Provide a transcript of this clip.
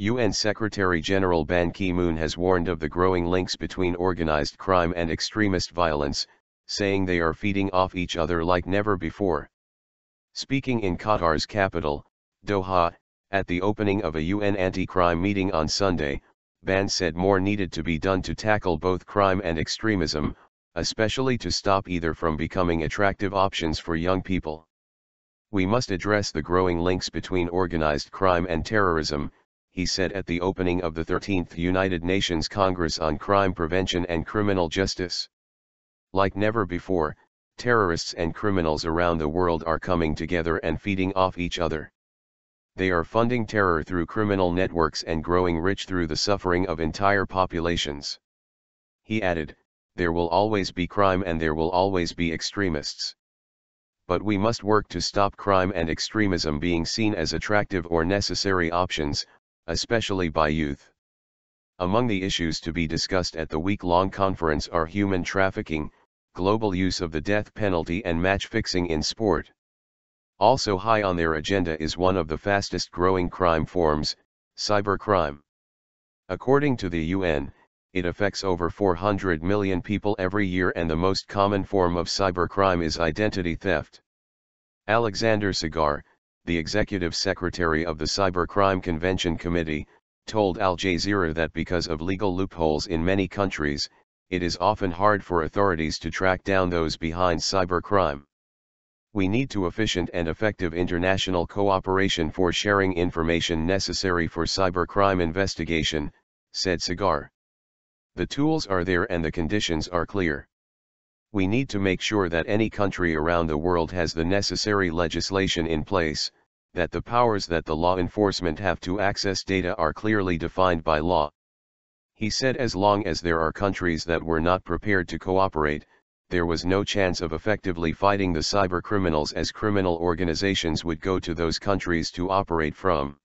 UN Secretary-General Ban Ki-moon has warned of the growing links between organized crime and extremist violence, saying they are feeding off each other like never before. Speaking in Qatar's capital, Doha, at the opening of a UN anti-crime meeting on Sunday, Ban said more needed to be done to tackle both crime and extremism, especially to stop either from becoming attractive options for young people. We must address the growing links between organized crime and terrorism, he said at the opening of the 13th United Nations Congress on Crime Prevention and Criminal Justice. Like never before, terrorists and criminals around the world are coming together and feeding off each other. They are funding terror through criminal networks and growing rich through the suffering of entire populations. He added, there will always be crime and there will always be extremists. But we must work to stop crime and extremism being seen as attractive or necessary options, especially by youth. Among the issues to be discussed at the week-long conference are human trafficking, global use of the death penalty and match fixing in sport. Also high on their agenda is one of the fastest growing crime forms, cybercrime. According to the UN, it affects over 400 million people every year, and the most common form of cybercrime is identity theft. Alexander Sagar, the executive secretary of the Cybercrime Convention Committee, told Al Jazeera that because of legal loopholes in many countries, it is often hard for authorities to track down those behind cybercrime. We need to efficient and effective international cooperation for sharing information necessary for cybercrime investigation, said Sagar. The tools are there and the conditions are clear. We need to make sure that any country around the world has the necessary legislation in place, that the powers that the law enforcement have to access data are clearly defined by law. He said as long as there are countries that were not prepared to cooperate, there was no chance of effectively fighting the cybercriminals, as criminal organizations would go to those countries to operate from.